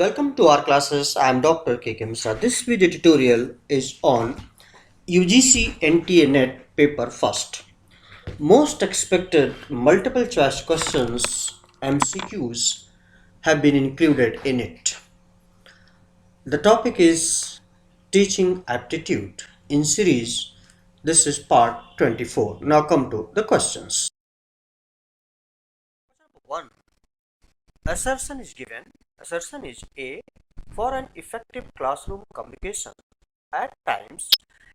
Welcome to our classes. I am Dr. K.K. Misra. This video tutorial is on UGC NTA Net paper first. Most expected multiple choice questions MCQs have been included in it. The topic is teaching aptitude in series. This is part 24. Now come to the questions. 1. Assertion is given. Assertion is A. For an effective classroom communication, at times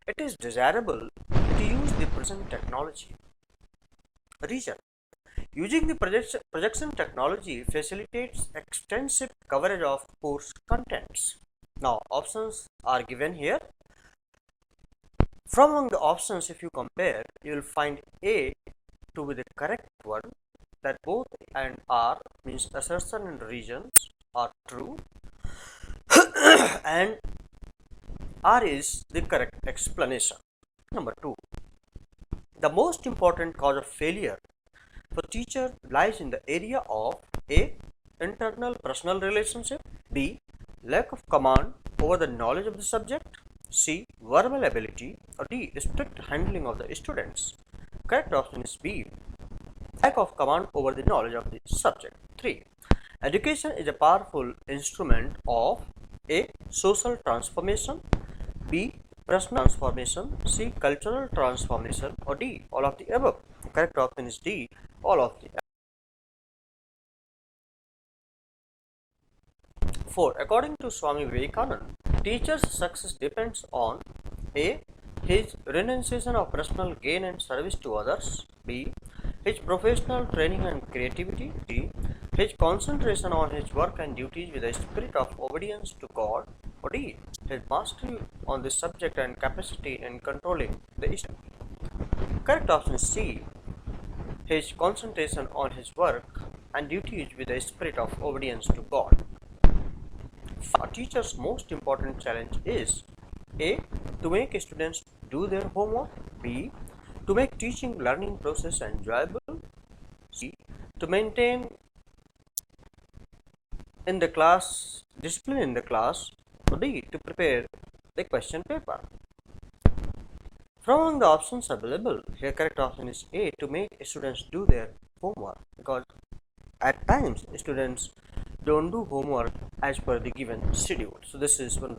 it is desirable to use the present technology. Reason: using the projection technology facilitates extensive coverage of course contents. Now, options are given here. From among the options, if you compare, you will find A to be the correct one, that both and are means assertion and reasons are true, and R is the correct explanation. Number 2. The most important cause of failure for teacher lies in the area of A. Internal personal relationship, B. Lack of command over the knowledge of the subject, C. Verbal ability, or D. Strict handling of the students. Correct option is B. Lack of command over the knowledge of the subject. 3. Education is a powerful instrument of A. Social transformation, B. Personal transformation, C. Cultural transformation, or D. All of the above. The correct option is D. All of the above. 4. According to Swami Vivekananda, teacher's success depends on A. His renunciation of personal gain and service to others, B. His professional training and creativity, C. His concentration on his work and duties with a spirit of obedience to God, or D. His mastery on the subject and capacity in controlling the student. Correct option is C. His concentration on his work and duties with a spirit of obedience to God. A teacher's most important challenge is A. To make students do their homework, B. To make teaching learning process enjoyable, C. To maintain in the class discipline in the class, or D. To prepare the question paper. From among the options available, here correct option is A. To make students do their homework, because at times students don't do homework as per the given schedule. So this is one of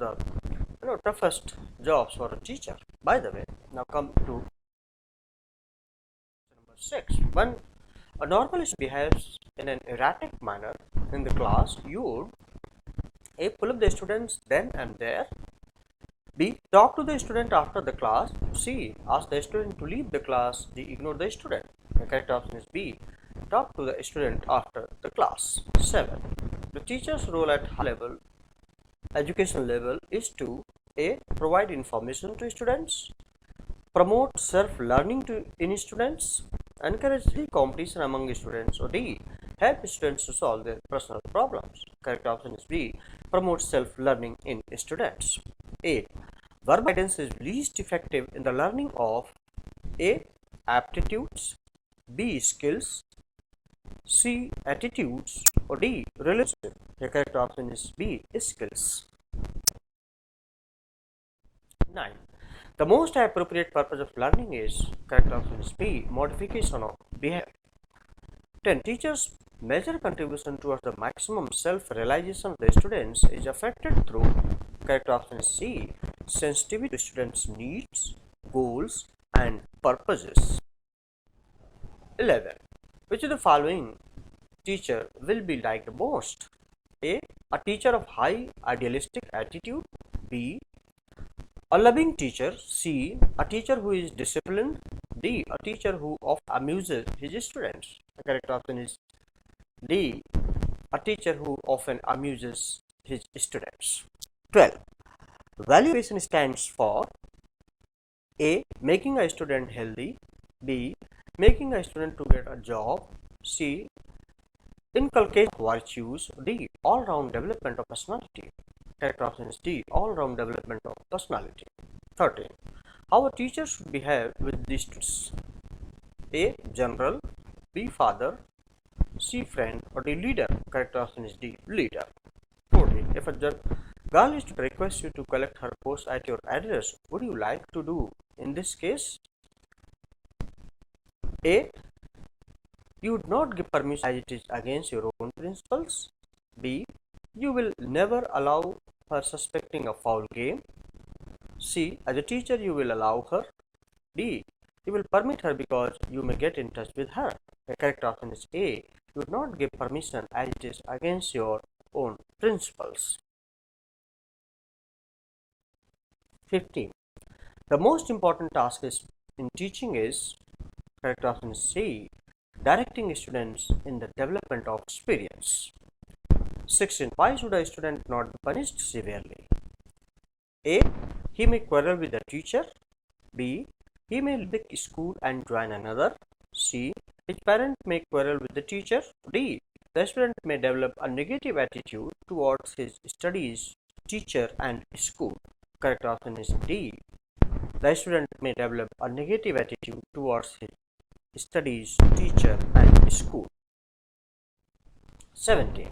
the toughest jobs for a teacher. By the way, now come to number 6. When a normal student behaves in an erratic manner in the class, you would A. Pull up the students then and there, B. Talk to the student after the class, C. Ask the student to leave the class, D. Ignore the student. The correct option is B. Talk to the student after the class. 7. The teacher's role at high level education level is to A. Provide information to students, promote self-learning in students, encourage the competition among students, or D. Help students to solve their personal problems. Correct option is B. Promote self-learning in students. 8. Verbal guidance is least effective in the learning of A. Aptitudes, B. Skills, C. Attitudes, or D. Relationship. The correct option is B. Skills. 9. The most appropriate purpose of learning is, correct option is B. Modification of behavior. 10. Teachers' major contribution towards the maximum self-realization of the students is affected through, correct option is C. Sensitivity to students' needs, goals, and purposes. 11. Which of the following teacher will be liked most? A. A teacher of high idealistic attitude, B. A loving teacher, C. A teacher who is disciplined, D. A teacher who often amuses his students. The correct option is D. A teacher who often amuses his students. 12. Valuation stands for A. Making a student healthy, B. Making a student to get a job, C. Inculcate virtues, D. All-round development of personality. Correct option is D. All-round development of personality. 13. How a teacher should behave with the students? A. General, B. Father, C. Friend, or D. Leader. Correct option is D. Leader. 14. A if a girl is to request you to collect her post at your address, would you like to do in this case? A. You would not give permission as it is against your own principles. B. You will never allow her suspecting a foul game. C. As a teacher you will allow her. D. You will permit her because you may get in touch with her. The correct option is A. You would not give permission as it is against your own principles. 15. The most important task in teaching is, correct option is C, directing students in the development of experience. 16. Why should a student not be punished severely? A. He may quarrel with the teacher. B. He may leave the school and join another. C. His parent may quarrel with the teacher. D. The student may develop a negative attitude towards his studies, teacher and school. Correct option is D. The student may develop a negative attitude towards his studies, teacher and school. 17.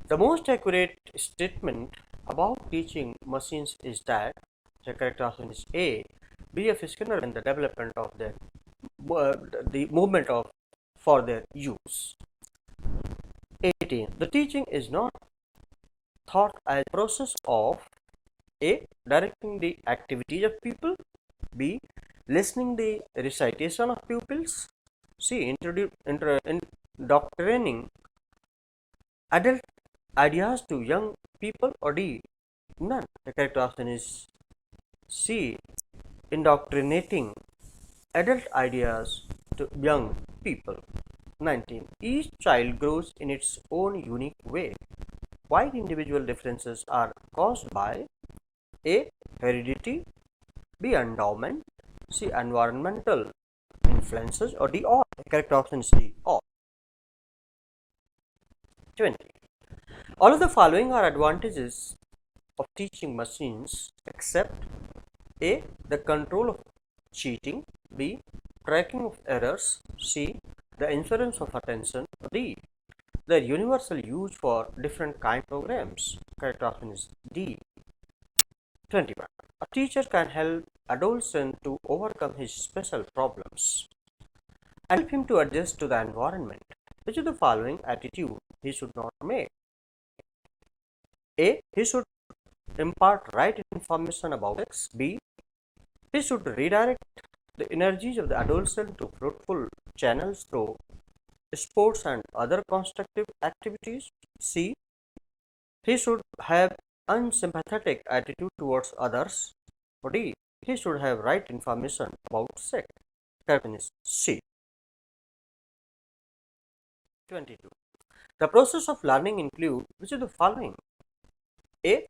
The most accurate statement about teaching machines is that, the correct option is A. B.F. Skinner in the development of the movement of for their use. 18. The teaching is not thought as a process of A. Directing the activities of people. B. Listening the recitation of pupils. C. Indoctrinating adult ideas to young people. Or D. None. The correct option is C. Indoctrinating adult ideas to young people. 19. Each child grows in its own unique way. Wide individual differences are caused by A. Heredity. B. Endowment. C. Environmental influences. Or D. All. The correct option is D. All. 20. All of the following are advantages of teaching machines except A. The control of cheating. B. Tracking of errors. C. The inference of attention. D. The universal use for different kind of programs. Correct option is D. 21. A teacher can help adolescent to overcome his special problems and help him to adjust to the environment. Which of the following attitude he should not make? A. He should impart right information about sex. B. He should redirect the energies of the adolescent to fruitful channels through sports and other constructive activities. C. He should have unsympathetic attitude towards others. Or D. He should have right information about sex. Correct is C. 22. The process of learning include which of the following? A.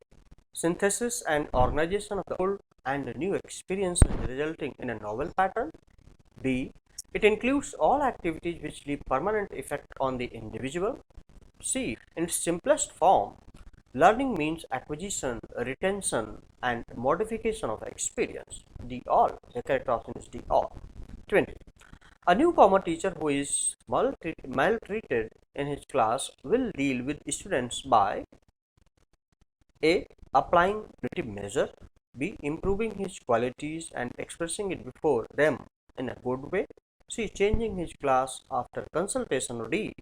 Synthesis and organization of the old and new experiences resulting in a novel pattern. B. It includes all activities which leave permanent effect on the individual. C. In its simplest form, learning means acquisition, retention and modification of experience. D. All. The correct option is D. All. 20. A newcomer teacher who is maltreated in his class will deal with students by A. Applying punitive measure. B. Improving his qualities and expressing it before them in a good way. C. Changing his class after consultation. Or D.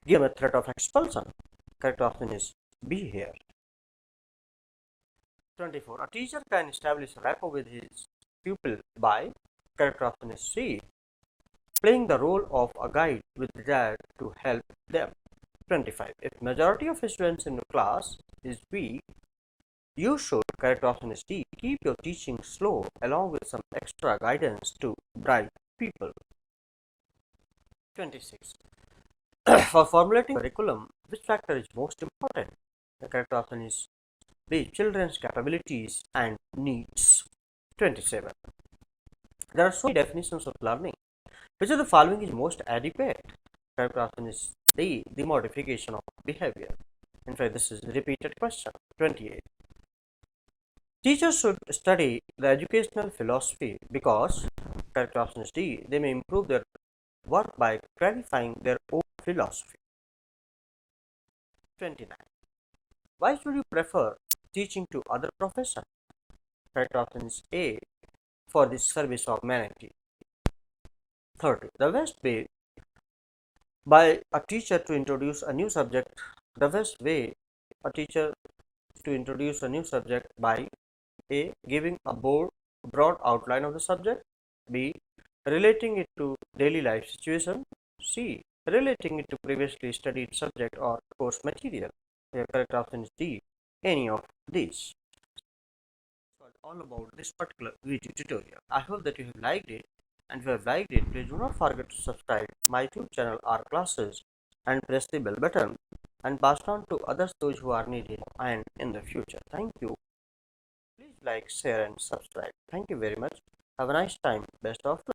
Give a threat of expulsion. Correct option is B here. 24. A teacher can establish rapport with his pupil by, correct option is C, playing the role of a guide with desire to help them. 25. If majority of students in the class is weak, you should, correct option is D, keep your teaching slow along with some extra guidance to bright people. 26. For formulating curriculum, which factor is most important? The correct option is B, children's capabilities and needs. 27. There are so many definitions of learning. Which of the following is most adequate? Correct option is D, the modification of behavior. In fact, this is a repeated question. 28. Teachers should study the educational philosophy because, correct option is D, they may improve their work by clarifying their own philosophy. 29. Why should you prefer teaching to other profession? Correct option is A, for the service of humanity. Third, the best way by a teacher to introduce a new subject. The best way a teacher to introduce a new subject by A, giving a broad outline of the subject, B, relating it to daily life situation, C, relating it to previously studied subject or course material. The correct option is D, any of these. All about this particular video tutorial. I hope that you have liked it, and if you have liked it, please do not forget to subscribe my YouTube channel R Classes and press the bell button and pass it on to others those who are needed and in the future. Thank you. Please like, share and subscribe. Thank you very much. Have a nice time. Best of luck.